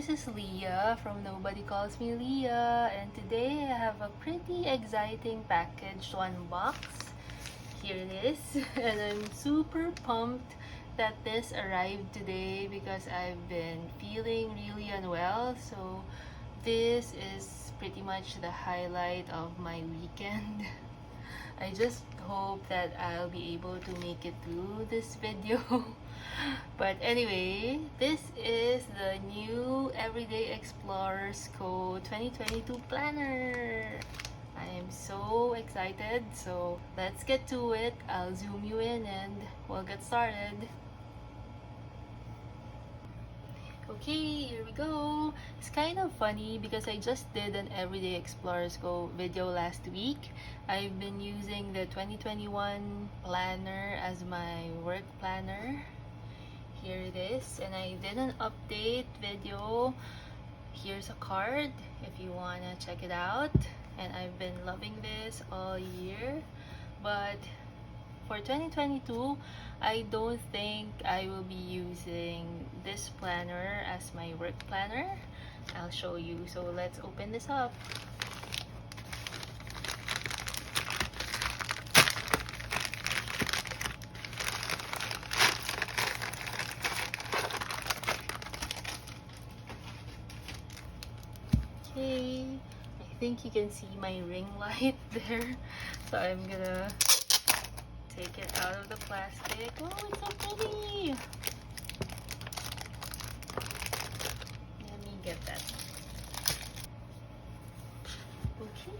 this is Leah from Nobody Calls Me Leah, and today I have a pretty exciting package to unbox. Here it is, and I'm super pumped that this arrived today because I've been feeling really unwell, so this is pretty much the highlight of my weekend. I just hope that I'll be able to make it through this video. But anyway, this is the new Everyday Explorers Co 2022 planner. I am so excited, so let's get to it. I'll zoom you in and we'll get started. Okay, here we go. It's kind of funny because I just did an Everyday Explorers Go video last week. I've been using the 2021 planner as my work planner. Here it is, and I did an update video. Here's a card if you wanna check it out. And I've been loving this all year, but for 2022, I don't think I will be using this planner as my work planner. I'll show you. So let's open this up. Okay, I think you can see my ring light there. So I'm gonna take it out of the plastic. Oh, it's so pretty! Let me get that. Okay,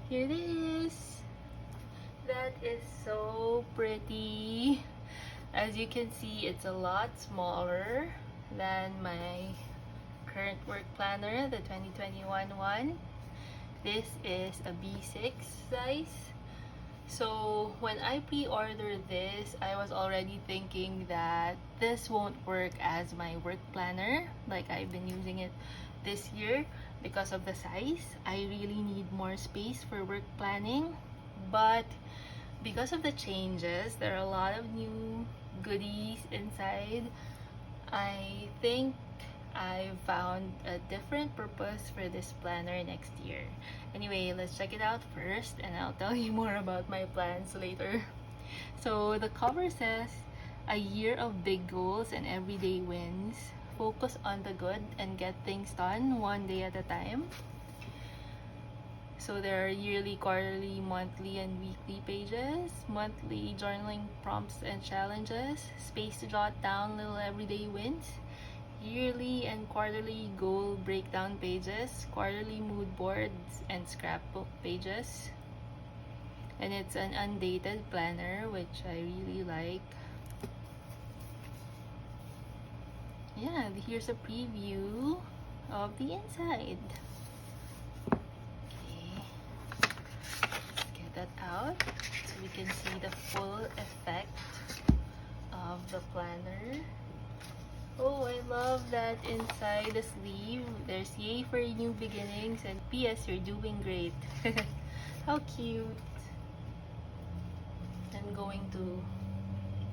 here it is. That is so pretty. As you can see, it's a lot smaller than my current work planner, the 2021 one. This is a B6 size. So when I pre-ordered this, I was already thinking that this won't work as my work planner like I've been using it this year because of the size. I really need more space for work planning, but because of the changes, there are a lot of new goodies inside. I think I found a different purpose for this planner next year. Anyway, let's check it out first and I'll tell you more about my plans later. So the cover says, "A year of big goals and everyday wins. Focus on the good and get things done one day at a time." So there are yearly, quarterly, monthly, and weekly pages, monthly journaling prompts and challenges, space to jot down little everyday wins, yearly and quarterly goal breakdown pages, quarterly mood boards, and scrapbook pages. And it's an undated planner, which I really like. Yeah, here's a preview of the inside. Okay, let's get that out so we can see the full effect of the planner. Oh, I love that inside the sleeve there's "Yay for new beginnings" and "P.S. You're doing great." How cute. I'm going to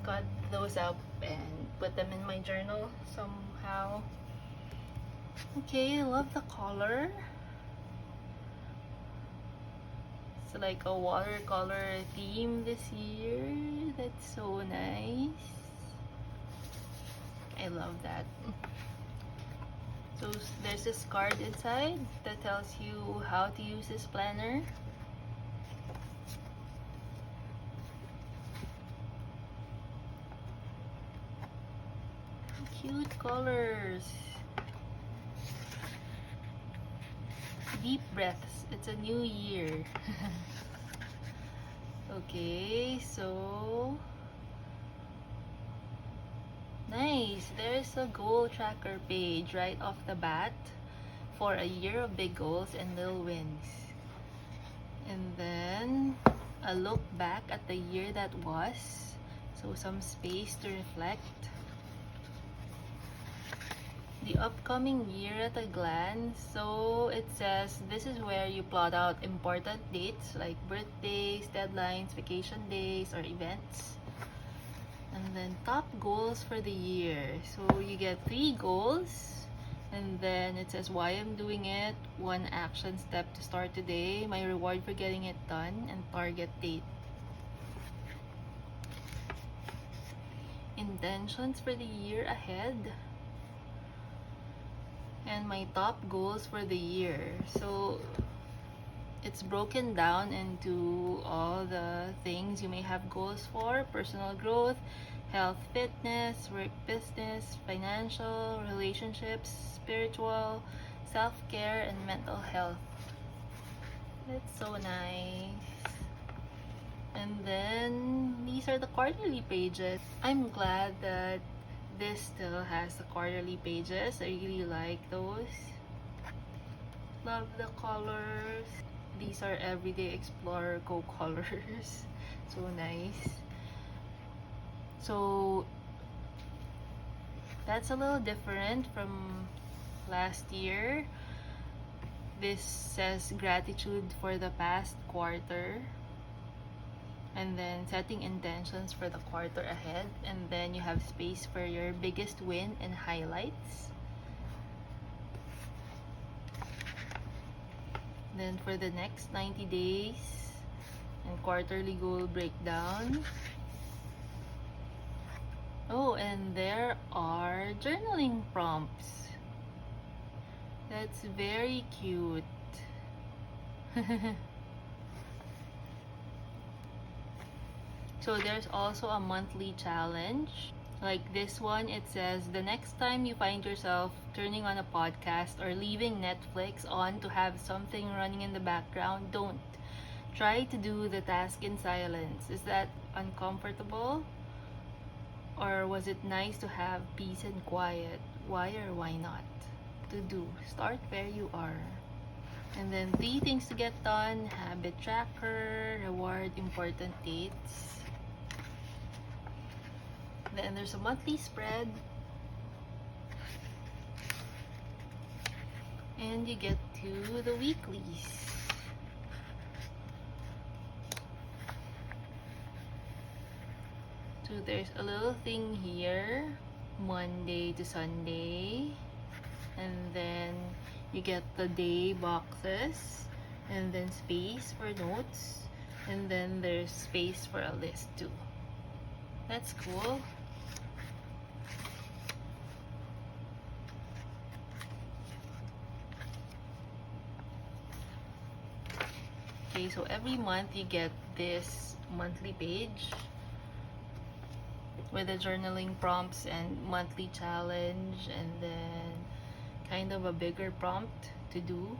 cut those up and put them in my journal somehow. Okay, I love the color. It's like a watercolor theme this year. That's so nice. I love that. So there's this card inside that tells you how to use this planner. Cute colors. Deep breaths. It's a new year. Okay, so nice. There's a goal tracker page right off the bat for a year of big goals and little wins. And then a look back at the year that was. So some space to reflect. The upcoming year at a glance. So it says this is where you plot out important dates like birthdays, deadlines, vacation days, or events. And then top goals for the year. So you get 3 goals And then it says why I'm doing it, 1 action step to start today, my reward for getting it done, and target date. Intentions for the year ahead, and my top goals for the year. So it's broken down into all the things you may have goals for: personal growth, health, fitness, work, business, financial, relationships, spiritual, self-care, and mental health. That's so nice. And then these are the quarterly pages. I'm glad that this still has the quarterly pages. I really like those. Love the colors. These are Everyday Explorer Go colors. So nice. So that's a little different from last year. This says gratitude for the past quarter, and then setting intentions for the quarter ahead, and then you have space for your biggest win and highlights. Then for the next 90 days and quarterly goal breakdown. Oh, and there are journaling prompts. That's very cute. So there's also a monthly challenge. Like this one, it says the next time you find yourself turning on a podcast or leaving Netflix on to have something running in the background, don't. Try to do the task in silence. Is that uncomfortable? Or was it nice to have peace and quiet? Why or why not? To do. Start where you are. And then 3 things to get done: habit tracker, reward, important dates. Then there's a monthly spread. And you get to the weeklies. So there's a little thing here, Monday to Sunday. And then you get the day boxes, and then space for notes, and then there's space for a list too. That's cool. Okay, so every month you get this monthly page with the journaling prompts and monthly challenge, and then kind of a bigger prompt to do.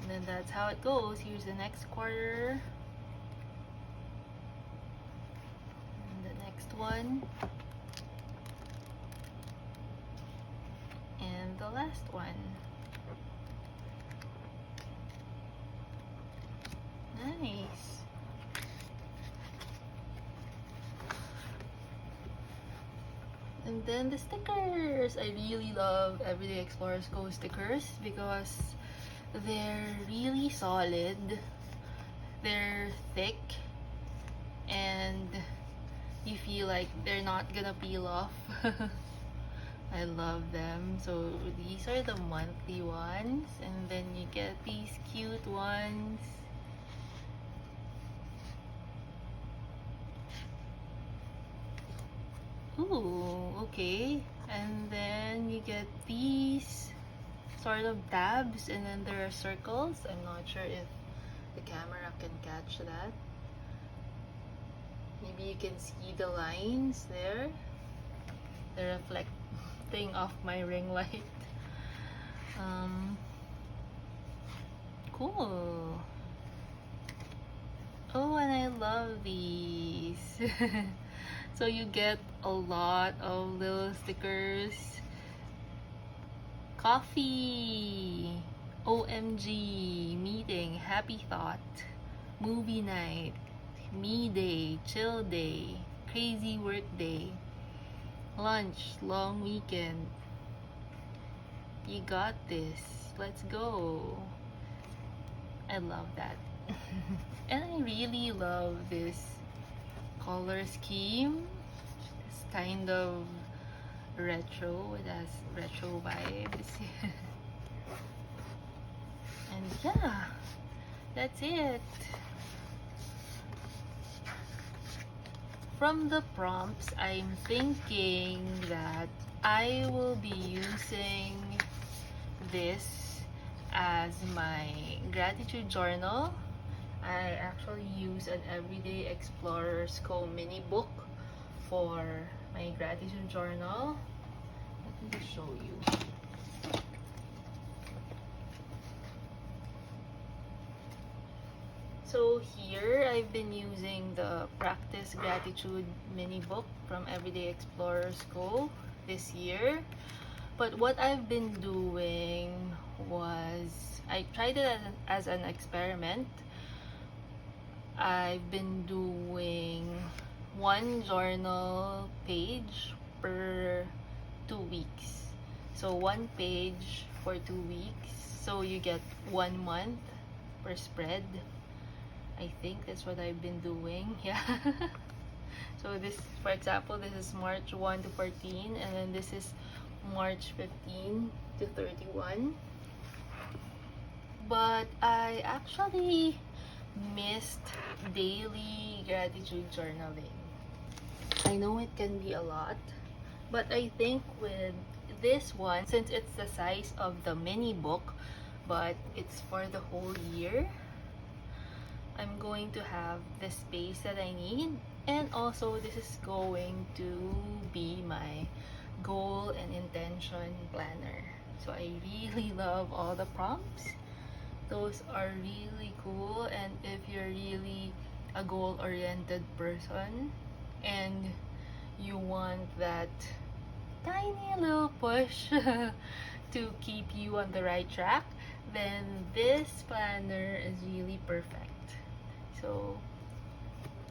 And then that's how it goes. Here's the next quarter. And the next one. And the last one. Nice. And then the stickers. I really love Everyday Explorers Go stickers because they're really solid. They're thick and you feel like they're not gonna peel off. I love them. So these are the monthly ones, and then you get these cute ones. Ooh, okay. And then you get these sort of tabs, and then there are circles. I'm not sure if the camera can catch that. Maybe you can see the lines there. They're reflecting off my ring light. Cool. Oh, and I love these. So you get a lot of little stickers. Coffee, OMG, meeting, happy thought, movie night, me day, chill day, crazy work day, lunch, long weekend. You got this. Let's go. I love that. And I really love this color scheme. This kind of retro. It has retro vibes. And yeah, that's it. From the prompts, I'm thinking that I will be using this as my gratitude journal. I actually use an Everyday Explorer's Co mini book for my gratitude journal. Let me just show you. So here, I've been using the Practice Gratitude mini book from Everyday Explorer's Co this year. But what I've been doing was, I tried it as an experiment. I've been doing one journal page per 2 weeks. So one page for 2 weeks. So you get 1 month per spread. I think that's what I've been doing. Yeah. So this, for example, this is March 1 to 14, and then this is March 15 to 31. But I actually missed daily gratitude journaling. I know it can be a lot, but I think with this one, since it's the size of the mini book, but it's for the whole year, I'm going to have the space that I need, and also this is going to be my goal and intention planner. So I really love all the prompts. Those are really cool, and if you're really a goal-oriented person and you want that tiny little push to keep you on the right track, then this planner is really perfect. So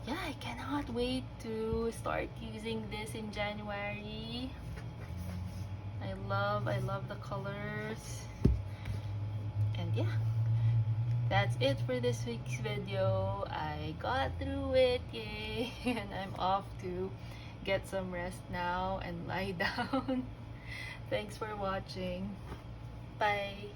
yeah, I cannot wait to start using this in January. I love the colors. And yeah, that's it for this week's video. I got through it, yay! And I'm off to get some rest now and lie down. Thanks for watching. Bye!